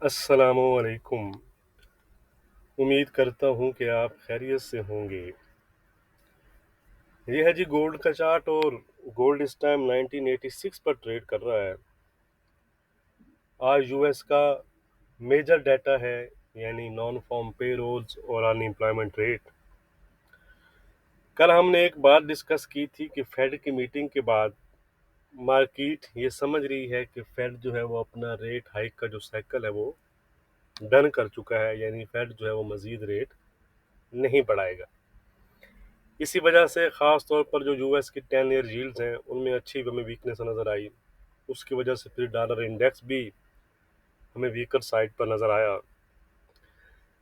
अस्सलामुअलैकुम। उम्मीद करता हूँ कि आप खैरियत से होंगे। ये है जी गोल्ड का चार्ट और गोल्ड इस टाइम 1986 पर ट्रेड कर रहा है। आज यूएस का मेजर डाटा है, यानी नॉन फॉर्म पेरोल्स और अनएम्प्लॉयमेंट रेट। कल हमने एक बात डिस्कस की थी कि फेड की मीटिंग के बाद मार्केट ये समझ रही है कि फेड जो है वो अपना रेट हाइक का जो साइकिल है वो डन कर चुका है, यानी फेड जो है वो मजीद रेट नहीं बढ़ाएगा। इसी वजह से ख़ास तौर पर जो यूएस की 10 ईयर यील्ड्स हैं उनमें अच्छी हमें वीकनेस नज़र आई। उसकी वजह से फिर डॉलर इंडेक्स भी हमें वीकर साइड पर नज़र आया।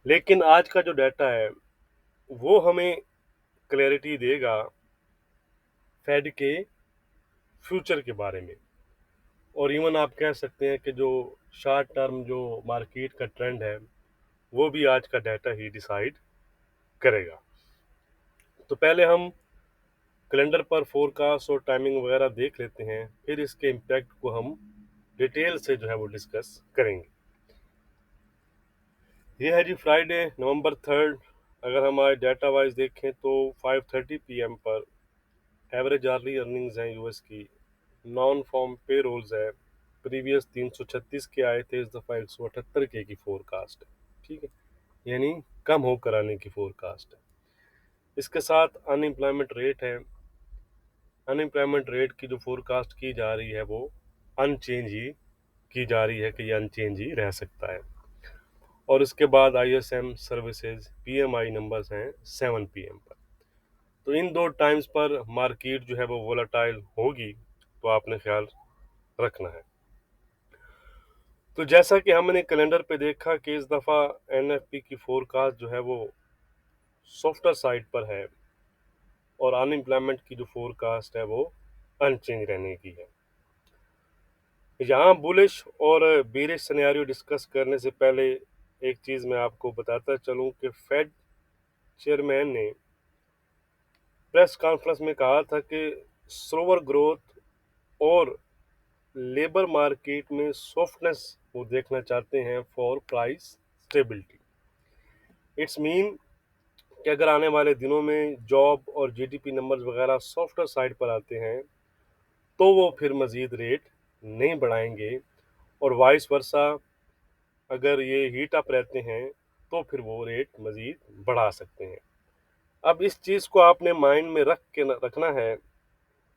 लेकिन आज का जो डाटा है वो हमें क्लैरिटी देगा फेड के फ्यूचर के बारे में, और इवन आप कह सकते हैं कि जो शॉर्ट टर्म जो मार्केट का ट्रेंड है वो भी आज का डाटा ही डिसाइड करेगा। तो पहले हम कैलेंडर पर फोरकास्ट और टाइमिंग वगैरह देख लेते हैं, फिर इसके इम्पैक्ट को हम डिटेल से जो है वो डिस्कस करेंगे। ये है जी फ्राइडे नवंबर 3। अगर हम आज डाटा वाइज देखें तो 5:30 PM पर एवरेज आर्ली अर्निंग्स हैं यूएस की, नॉन फॉर्म पे रोल्स है। प्रीवियस 336 के आए थे, इस दफ़ा 178 के की फोरकास्ट है। ठीक है, यानी कम होकर आने की फोरकास्ट है। इसके साथ अनएम्प्लॉयमेंट रेट है। अनएम्प्लॉयमेंट रेट की जो फोरकास्ट की जा रही है वो अनचेंज ही की जा रही है कि ये अनचेंज ही रह सकता है। और इसके बाद आईएसएम सर्विसेज पीएमआई नंबर्स हैं 7 PM पर। तो इन दो टाइम्स पर मार्केट जो है वो वोलेटाइल होगी, तो आपने ख्याल रखना है। तो जैसा कि हमने कैलेंडर पे देखा कि इस दफ़ा एनएफपी की फोरकास्ट जो है वो सॉफ्टर साइड पर है, और अनएम्प्लॉयमेंट की जो फोरकास्ट है वो अनचेंज रहने की है। यहाँ बुलिश और बेरिश सिनेरियो डिस्कस करने से पहले एक चीज़ मैं आपको बताता चलूँ कि फेड चेयरमैन ने प्रेस कॉन्फ्रेंस में कहा था कि स्लोअर ग्रोथ और लेबर मार्केट में सॉफ्टनेस वो देखना चाहते हैं for price stability. It's mean कि अगर आने वाले दिनों में जॉब और जीडीपी नंबर्स वगैरह सॉफ्टर साइड पर आते हैं तो वो फिर मज़ीद रेट नहीं बढ़ाएंगे, और वाइस वर्सा अगर ये हीट अप रहते हैं तो फिर वो रेट मज़ीद बढ़ा सकते हैं। अब इस चीज़ को आपने माइंड में रखना है,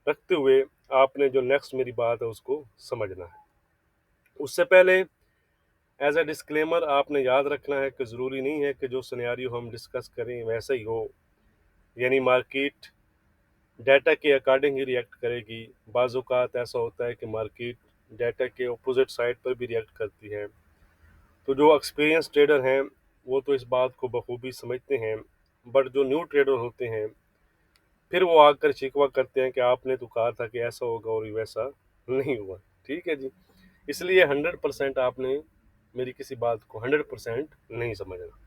रखते हुए आपने जो नेक्स्ट मेरी बात है उसको समझना है। उससे पहले एज अ डिस्क्लेमर आपने याद रखना है कि ज़रूरी नहीं है कि जो सिनेरियो हम डिस्कस करें वैसा ही हो, यानी मार्केट डाटा के अकॉर्डिंग ही रिएक्ट करेगी। बाज़ औक़ात ऐसा होता है कि मार्केट डाटा के अपोजिट साइड पर भी रिएक्ट करती है। तो जो एक्सपीरियंस ट्रेडर हैं वो तो इस बात को बखूबी समझते हैं, बट जो न्यू ट्रेडर होते हैं फिर वो आकर शिकवा करते हैं कि आपने तो कहा था कि ऐसा होगा और वैसा नहीं हुआ। ठीक है जी, इसलिए 100% आपने मेरी किसी बात को 100% नहीं समझना।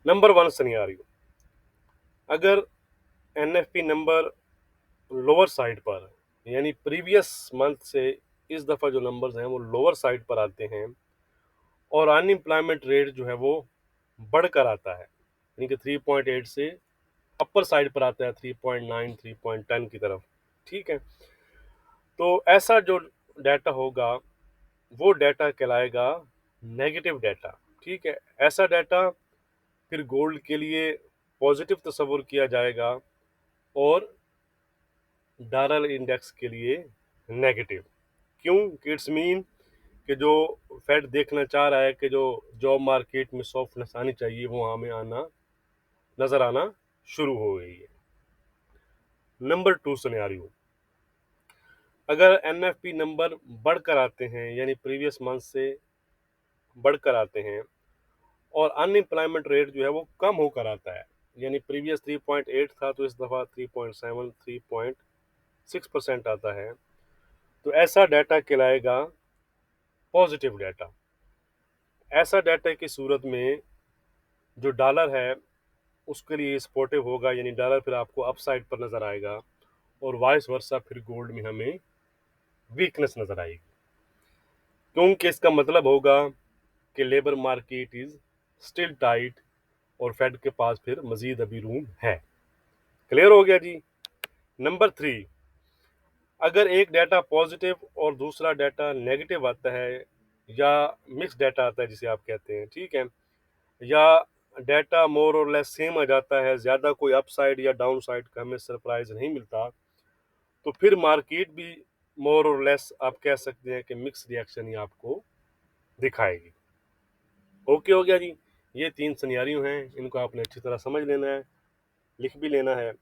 नंबर 1 सिनेरियो, अगर एनएफपी नंबर लोअर साइड पर, यानी प्रीवियस मंथ से इस दफ़ा जो नंबर्स हैं वो लोअर साइड पर आते हैं, और अनएम्प्लॉयमेंट रेट जो है वो बढ़कर आता है, यानी कि 3.8 से अपर साइड पर आता है 3.9 3.10 की तरफ। ठीक है, तो ऐसा जो डाटा होगा वो डाटा कहलाएगा नेगेटिव डाटा। ठीक है, ऐसा डाटा फिर गोल्ड के लिए पॉजिटिव तस्वुर किया जाएगा और डॉलर इंडेक्स के लिए नेगेटिव। क्यों? इट्स मीन कि जो फेड देखना चाह रहा है कि जो जॉब मार्केट में सॉफ्टनेस आनी चाहिए वो हमें आना नज़र आना शुरू हो गई है। नंबर 2 सिनेरियो, अगर एनएफपी नंबर बढ़कर आते हैं, यानी प्रीवियस मंथ से बढ़कर आते हैं, और अनएम्प्लॉयमेंट रेट जो है वो कम होकर आता है, यानी प्रीवियस 3.8 था तो इस दफ़ा 3.7 3.6% आता है, तो ऐसा डाटा कहलाएगा पॉजिटिव डाटा। ऐसा डाटा की सूरत में जो डॉलर है उसके लिए सपोर्टिव होगा, यानी डॉलर फिर आपको अपसाइड पर नज़र आएगा, और वाइस वर्सा फिर गोल्ड में हमें वीकनेस नज़र आएगी। क्योंकि इसका मतलब होगा कि labour market is still tight और फेड के पास फिर मजीद अभी रूम है। क्लियर हो गया जी। नंबर 3, अगर एक डाटा पॉजिटिव और दूसरा डाटा नेगेटिव आता है या मिक्स डाटा आता है जिसे आप कहते हैं, ठीक है, या डाटा मोर और लेस सेम आ जाता है, ज़्यादा कोई अपसाइड या डाउन साइड का हमें सरप्राइज नहीं मिलता, तो फिर मार्केट भी मोर और लेस आप कह सकते हैं कि मिक्स रिएक्शन ही आपको दिखाएगी। ओके हो गया जी। ये 3 सिनेरियो हैं, इनको आपने अच्छी तरह समझ लेना है, लिख भी लेना है।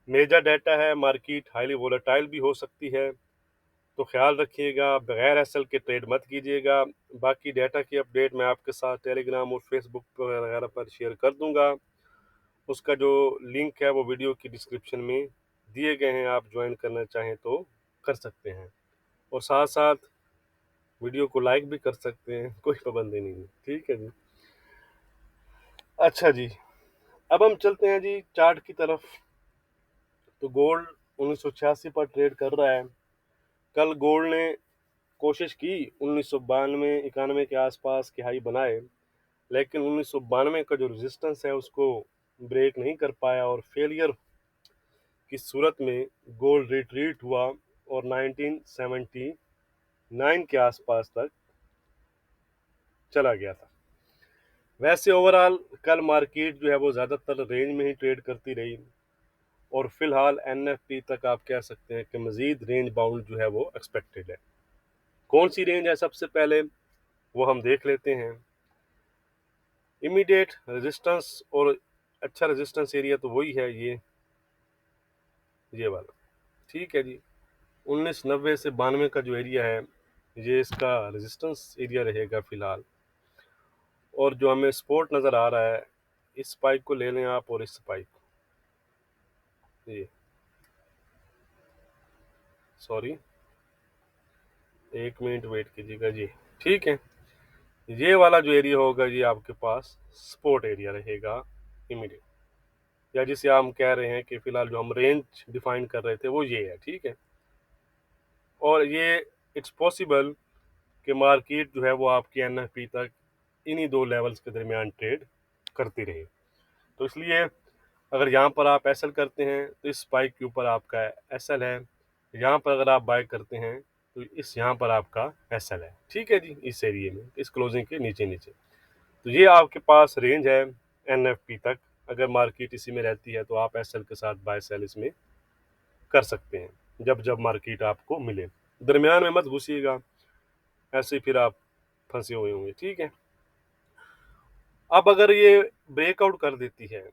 मेजर डाटा है, मार्केट हाईली वोलेटाइल भी हो सकती है, तो ख्याल रखिएगा, बगैर एसएल के ट्रेड मत कीजिएगा। बाकी डाटा की अपडेट मैं आपके साथ टेलीग्राम और फेसबुक वगैरह पर शेयर कर दूंगा। उसका जो लिंक है वो वीडियो की डिस्क्रिप्शन में दिए गए हैं, आप ज्वाइन करना चाहें तो कर सकते हैं, और साथ साथ वीडियो को लाइक भी कर सकते हैं, कोई पाबंदी नहीं है, ठीक है जी। अच्छा जी, अब हम चलते हैं जी चार्ट की तरफ। तो गोल्ड 1986 पर ट्रेड कर रहा है। कल गोल्ड ने कोशिश की 1992 91 के आसपास की हाई बनाए, लेकिन 1992 का जो रेजिस्टेंस है उसको ब्रेक नहीं कर पाया, और फेलियर की सूरत में गोल्ड रिट्रीट हुआ और 1979 के आसपास तक चला गया था। वैसे ओवरऑल कल मार्केट जो है वो ज़्यादातर रेंज में ही ट्रेड करती रही, और फिलहाल एनएफपी तक आप कह सकते हैं कि मज़ीद रेंज बाउंड जो है वो एक्सपेक्टेड है। कौन सी रेंज है सबसे पहले वो हम देख लेते हैं। इमीडिएट रेजिस्टेंस और अच्छा रेजिस्टेंस एरिया तो वही है, ये वाला, ठीक है जी। 1990 से 92 का जो एरिया है ये इसका रेजिस्टेंस एरिया रहेगा फिलहाल। और जो हमें सपोर्ट नज़र आ रहा है, इस स्पाइक को ले लें आप, और इस स्पाइक को, ये सॉरी 1 मिनट वेट कीजिएगा जी, ठीक है। ये वाला जो एरिया होगा ये आपके पास सपोर्ट एरिया रहेगा इमीडिएट, या जिसे हम कह रहे हैं कि फिलहाल जो हम रेंज डिफाइन कर रहे थे वो ये है, ठीक है। और ये इट्स पॉसिबल कि मार्केट जो है वो आपकी एनएफपी तक इन्हीं दो लेवल्स के दरमियान ट्रेड करती रहे। तो इसलिए अगर यहाँ पर आप एसएल करते हैं तो इस स्पाइक के ऊपर आपका एसएल है, यहाँ पर अगर आप बाय करते हैं तो इस यहाँ पर आपका एसएल है, ठीक है जी, इस एरिए में, इस क्लोजिंग के नीचे नीचे। तो ये आपके पास रेंज है एनएफपी तक। अगर मार्केट इसी में रहती है तो आप एसएल के साथ बाय सेल इसमें कर सकते हैं जब जब मार्केट आपको मिले। दरमियान में मत घुसिएगा, ऐसे फिर आप फंसे हुए होंगे, ठीक है। अब अगर ये ब्रेकआउट कर देती है,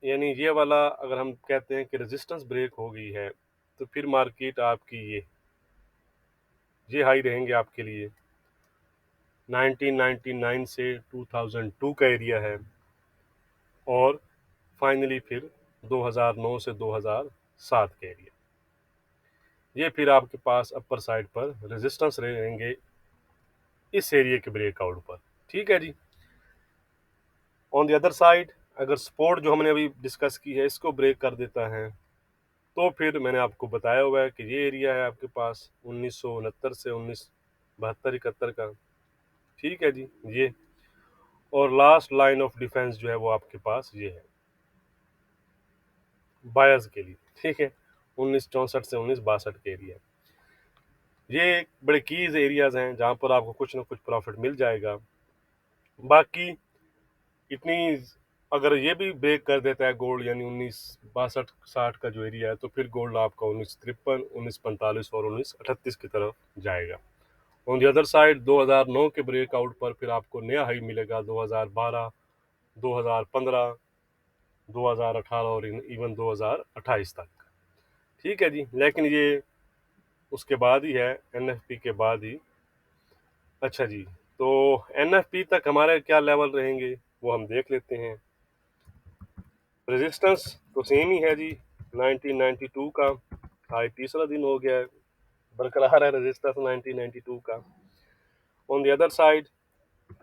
यानी ये वाला अगर हम कहते हैं कि रेजिस्टेंस ब्रेक हो गई है, तो फिर मार्केट आपकी ये हाई रहेंगे आपके लिए 1999 से 2002 का एरिया है, और फाइनली फिर 2009 से 2007 का एरिया। ये फिर आपके पास अपर साइड पर रेजिस्टेंस रहेंगे इस एरिया के ब्रेकआउट पर, ठीक है जी। ऑन द अदर साइड अगर सपोर्ट जो हमने अभी डिस्कस की है इसको ब्रेक कर देता है, तो फिर मैंने आपको बताया हुआ है कि ये एरिया है आपके पास 1969 से 1972 71 का, ठीक है जी, ये। और लास्ट लाइन ऑफ डिफेंस जो है वो आपके पास ये है बायर्स के लिए, ठीक है, 1964 से 1962 के एरिया। ये बड़े कीज एरियाज हैं जहाँ पर आपको कुछ ना कुछ प्रॉफिट मिल जाएगा। बाकी इतनी अगर ये भी ब्रेक कर देता है गोल्ड, यानी 1962 60 का जो एरिया है, तो फिर गोल्ड आपका 1953 1945 और 1938 की तरफ जाएगा। ऑन द अदर साइड 2009 के ब्रेकआउट पर फिर आपको नया हाई मिलेगा 2012 2015 2018 और इवन 2028 तक, ठीक है जी। लेकिन ये उसके बाद ही है, एनएफपी के बाद ही। अच्छा जी, तो एनएफपी तक हमारे क्या लेवल रहेंगे वो हम देख लेते हैं। रेजिस्टेंस तो सेम ही है जी, 1992 का आज तीसरा दिन हो गया है, बरकरार है रेजिस्टेंस 1992 का। On the other side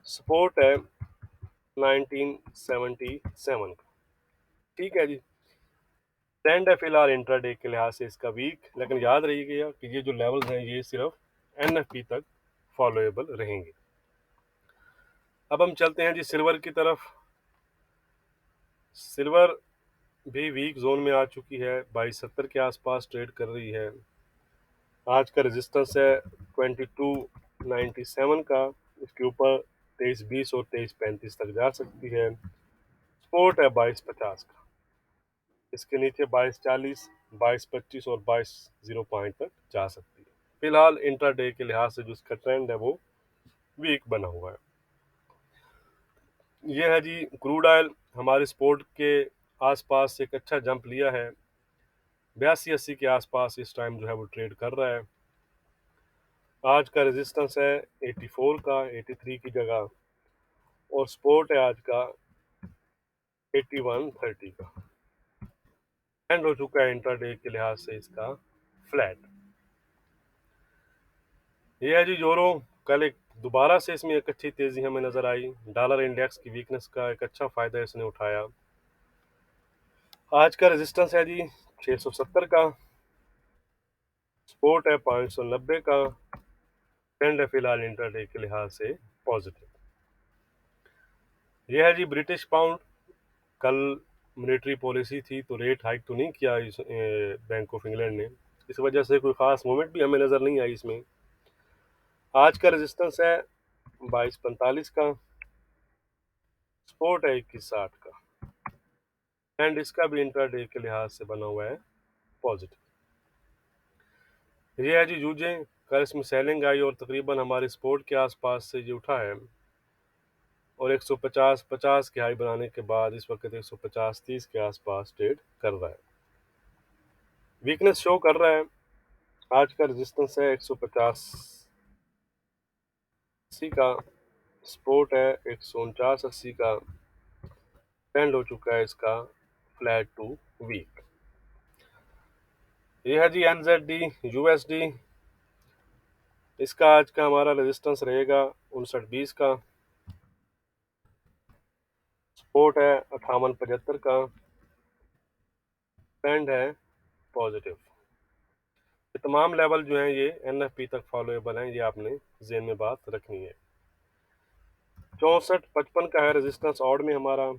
support है 1977 का, ठीक है जी। ट्रेंड है फिलहाल इंट्राडे के लिहाज से इसका वीक, लेकिन याद रहिएगा कि ये जो लेवल्स हैं ये सिर्फ एनएफपी तक फॉलोएबल रहेंगे। अब हम चलते हैं जी सिल्वर की तरफ। सिल्वर भी वीक जोन में आ चुकी है, 2270 के आसपास ट्रेड कर रही है। आज का रेजिस्टेंस है 2297 का, इसके ऊपर 2320 और 2335 तक जा सकती है। सपोर्ट है 2250 का, इसके नीचे 2240, 2225 और 2205 तक जा सकती है। फिलहाल इंट्राडे के लिहाज से जो इसका ट्रेंड है वो वीक बना हुआ है। ये है जी क्रूड ऑयल, हमारे सपोर्ट के आसपास एक अच्छा जंप लिया है, 8280 के आसपास इस टाइम जो है वो ट्रेड कर रहा है। आज का रेजिस्टेंस है 84 का, 83 की जगह, और सपोर्ट है आज का 8130 का। एंड हो चुका है इंट्राडे के लिहाज से इसका फ्लैट। ये है जी यूरो, कल एक दोबारा से इसमें एक अच्छी तेजी हमें नजर आई, डॉलर इंडेक्स की वीकनेस का एक अच्छा फायदा इसने उठाया। आज का रेजिस्टेंस है जी 670 का, सपोर्ट है 590 का, ट्रेंड है फिलहाल इंट्राडे के लिहाज से पॉजिटिव। यह है जी ब्रिटिश पाउंड, कल मॉनेटरी पॉलिसी थी तो रेट हाइक तो नहीं किया इस बैंक ऑफ इंग्लैंड ने, इस वजह से कोई खास मूवमेंट भी हमें नजर नहीं आई इसमें। आज का रेजिस्टेंस है 2245 का, सपोर्ट है 2160 का, एंड इसका भी इंट्राडे के लिहाज से बना हुआ है पॉजिटिव। ये है जी जूझे, कल इसमें सेलिंग आई और तकरीबन हमारे सपोर्ट के आसपास से ये उठा है, और 150 की हाई बनाने के बाद इस वक्त 150-30 के आसपास ट्रेड कर रहा है, वीकनेस शो कर रहा है। आज का रेजिस्टेंस है 150-80 का, सपोर्ट है 149-80 का, एंड हो चुका है इसका फ्लैट टू वीक। ये है जी NZD USD, इसका आज का हमारा रेजिस्टेंस रहेगा 5920 का, सपोर्ट है 5875 का, ट्रेंड है पॉजिटिव। ये तमाम लेवल जो हैं ये NFP तक फॉलोएबल हैं, ये आपने जेन में बात रखनी है। 6455 का है रेजिस्टेंस ऑड में हमारा,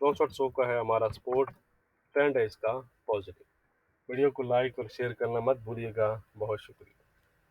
6400 का है हमारा सपोर्ट, ट्रेंड है इसका पॉजिटिव। वीडियो को लाइक और शेयर करना मत भूलिएगा। बहुत शुक्रिया।